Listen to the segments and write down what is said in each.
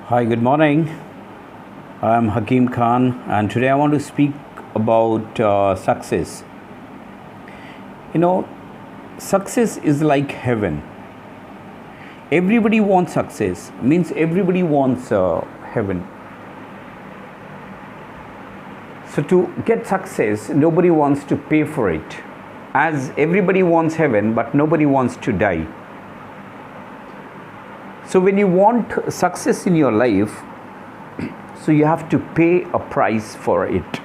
Hi, good morning. I'm Hakim Khan, and today I want to speak about success. You know, success is like heaven. Everybody wants success, means everybody wants heaven. So, to get success, nobody wants to pay for it. As everybody wants heaven, but nobody wants to die. So, when you want success in your life, so you have to pay a price for it.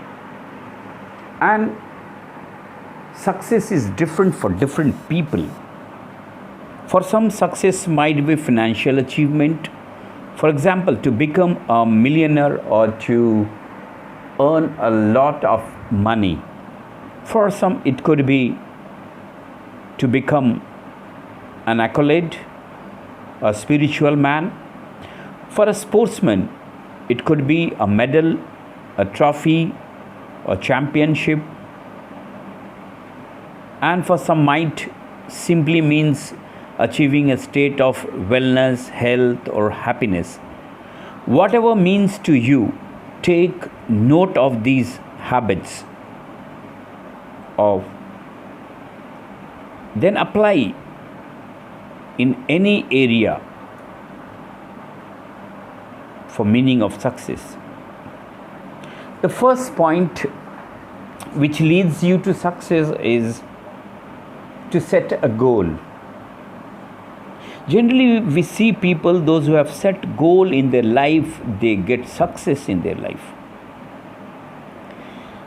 And success is different for different people. For some, success might be financial achievement. For example, to become a millionaire or to earn a lot of money. For some, it could be to become an accolade, a spiritual man. For a sportsman, it could be a medal, a trophy, a championship. And for some, might simply means achieving a state of wellness, health, or happiness. Whatever means to you, take note of these habits of then apply in any area for meaning of success. The first point which leads you to success is to set a goal. Generally, we see people, those who have set goal in their life, they get success in their life.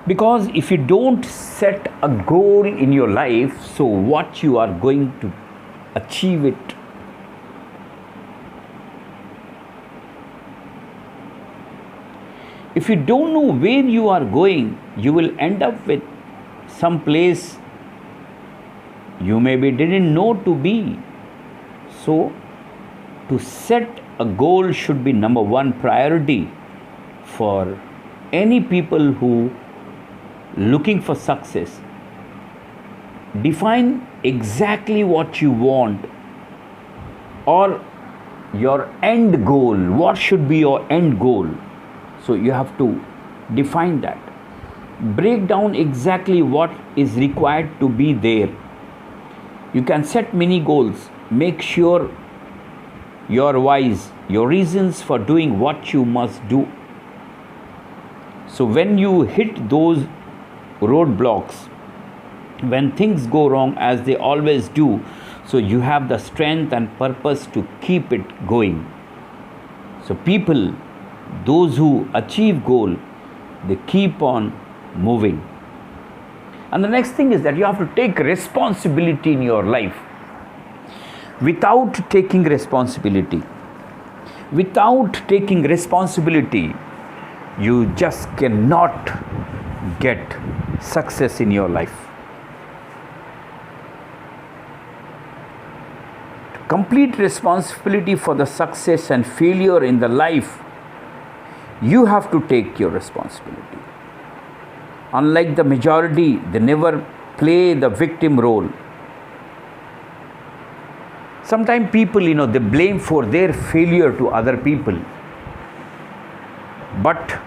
Because if you don't set a goal in your life, so what you are going to achieve it. If you don't know where you are going, you will end up with some place you maybe didn't know to be. So, to set a goal should be number one priority for any people who looking for success. Define exactly what you want or your end goal. What should be your end goal? So you have to define that. Break down exactly what is required to be there. You can set many goals. Make sure your whys, your reasons for doing what you must do. So when you hit those roadblocks, when things go wrong, as they always do, so you have the strength and purpose to keep it going. So people, those who achieve goal, they keep on moving. And the next thing is that you have to take responsibility in your life. Without taking responsibility, you just cannot get success in your life. Complete responsibility for the success and failure in the life, you have to take your responsibility. Unlike the majority, they never play the victim role. Sometimes people, they blame for their failure to other people. But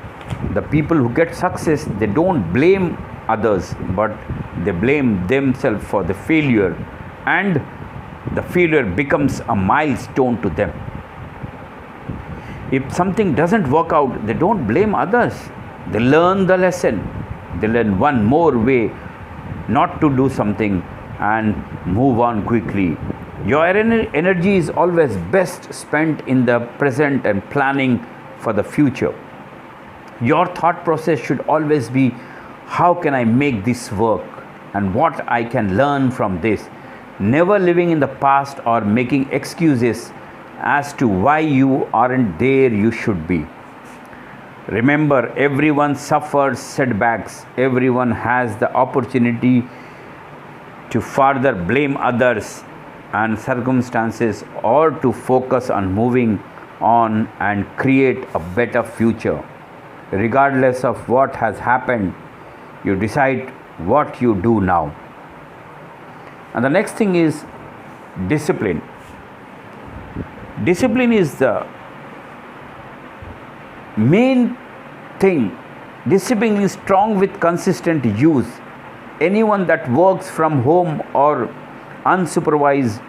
the people who get success, they don't blame others, but they blame themselves for the failure, and the failure becomes a milestone to them. If something doesn't work out, they don't blame others. They learn the lesson. They learn one more way not to do something and move on quickly. Your energy is always best spent in the present and planning for the future. Your thought process should always be, how can I make this work and what I can learn from this? Never living in the past or making excuses as to why you aren't there you should be. Remember, everyone suffers setbacks. Everyone has the opportunity to further blame others and circumstances, or to focus on moving on and create a better future. Regardless of what has happened, you decide what you do now. And the next thing is discipline. Discipline is the main thing, discipline is strong with consistent use. Anyone that works from home or unsupervised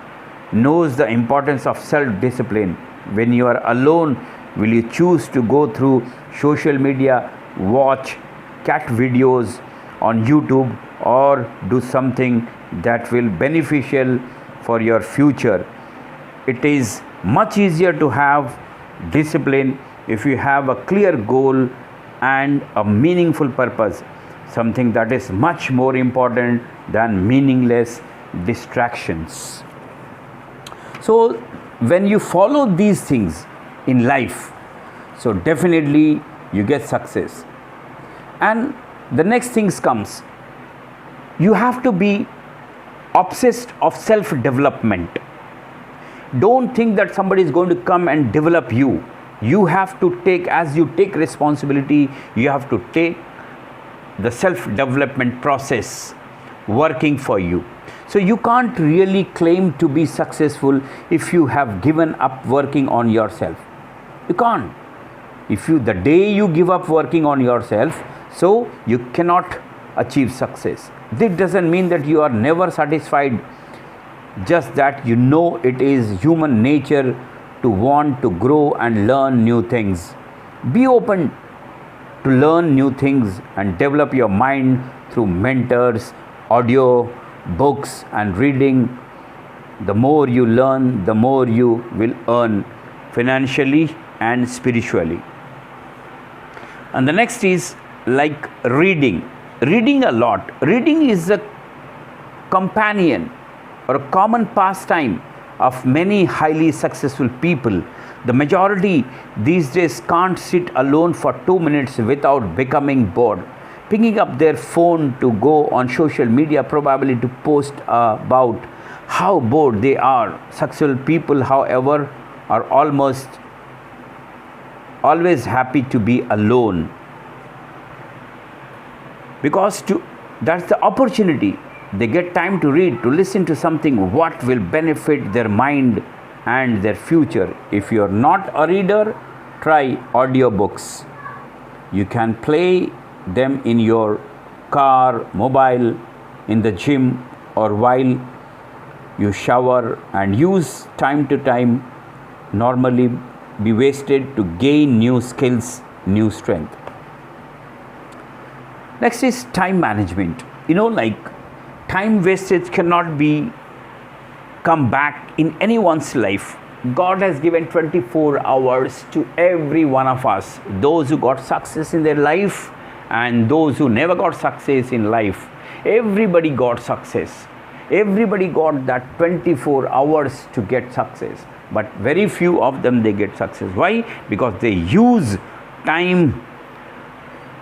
knows the importance of self-discipline. When you are alone, will you choose to go through social media, watch cat videos on YouTube, or do something that will beneficial for your future? It is much easier to have discipline if you have a clear goal and a meaningful purpose, something that is much more important than meaningless distractions. So when you follow these things in life, so definitely you get success. And the next things comes, you have to be obsessed of self development. Don't think that somebody is going to come and develop you. You have to take, as you take responsibility, you have to take the self development process working for you. So you can't really claim to be successful if you have given up working on yourself. You can't. The day you give up working on yourself, so you cannot achieve success. This doesn't mean that you are never satisfied, just that you know it is human nature to want to grow and learn new things. Be open to learn new things and develop your mind through mentors, audio, books and reading. The more you learn, the more you will earn financially and spiritually. And the next is like reading. Reading a lot. Reading is a companion or a common pastime of many highly successful people. The majority these days can't sit alone for 2 minutes without becoming bored, picking up their phone to go on social media, probably to post about how bored they are. Successful people, however, are always happy to be alone, because that's the opportunity. They get time to read, to listen to something what will benefit their mind and their future. If you are not a reader, try audiobooks. You can play them in your car, mobile, in the gym, or while you shower, and use time to time. Normally be wasted to gain new skills, new strength. Next is time management. Time wastage cannot be come back in anyone's life. God has given 24 hours to every one of us. Those who got success in their life and those who never got success in life. Everybody got success. Everybody got that 24 hours to get success. But very few of them, they get success. Why? Because they use time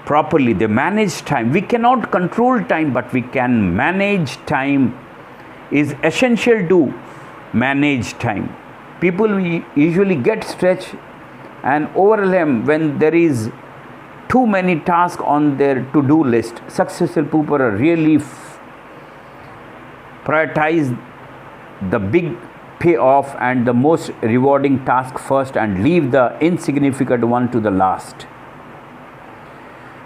properly. They manage time. We cannot control time, but we can manage time. Is essential to manage time. People usually get stretched and overwhelmed when there is too many tasks on their to-do list. Successful people are really prioritize the big payoff and the most rewarding task first and leave the insignificant one to the last.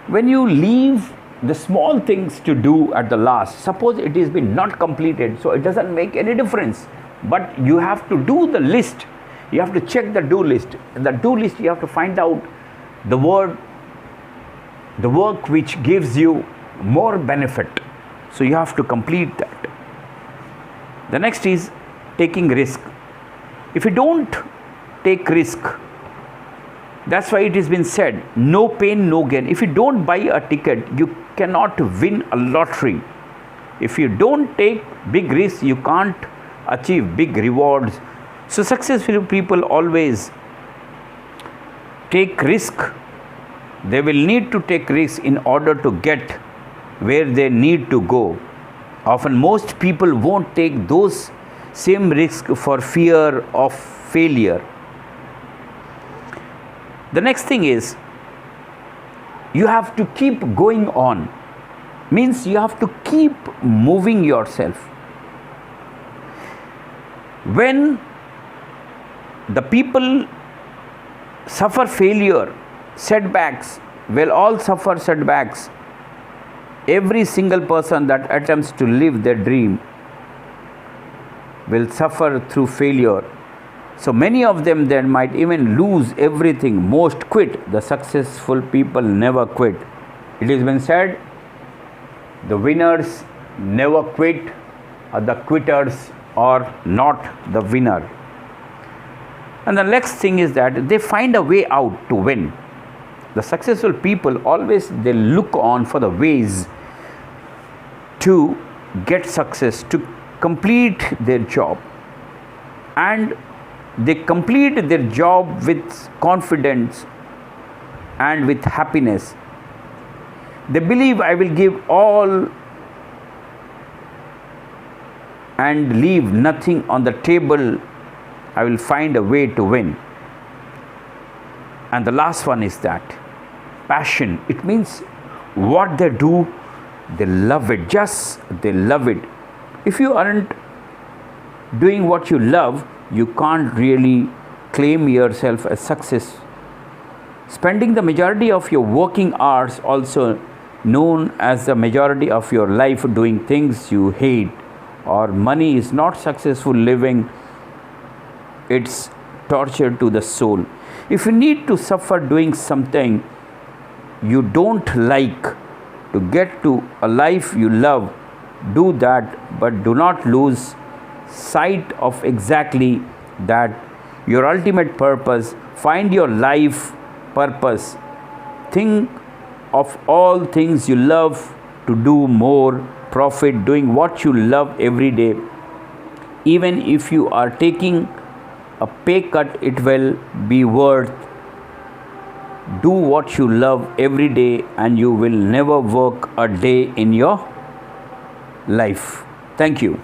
When you leave the small things to do at the last, suppose it has been not completed, so it doesn't make any difference, but you have to do the list. You have to check the do list. In the do list, you have to find out the work which gives you more benefit. So you have to complete that. The next is taking risk. If you don't take risk, that's why it has been said, no pain, no gain. If you don't buy a ticket, you cannot win a lottery. If you don't take big risks, you can't achieve big rewards. So successful people always take risk. They will need to take risks in order to get where they need to go. Often most people won't take those same risks for fear of failure. The next thing is, you have to keep going on. Means you have to keep moving yourself. When the people suffer failure, Setbacks, will all suffer setbacks. Every single person that attempts to live their dream will suffer through failure. So many of them then might even lose everything. Most quit. The successful people never quit. It has been said, the winners never quit, or the quitters are not the winner. And the next thing is that they find a way out to win. The successful people always they look on for the ways to get success, to complete their job, and they complete their job with confidence and with happiness. They believe, I will give all and leave nothing on the table. I will find a way to win. And the last one is that passion. It means what they do, they love it. Just they love it. If you aren't doing what you love, you can't really claim yourself as success. Spending the majority of your working hours, also known as the majority of your life doing things you hate, or money, is not successful living. It's torture to the soul. If you need to suffer doing something you don't like to get to a life you love, do that, but do not lose sight of exactly that your ultimate purpose. Find your life purpose. Think of all things you love to do more profit doing what you love every day. Even if you are taking a pay cut, it will be worth. Do what you love every day and you will never work a day in your life. Thank you.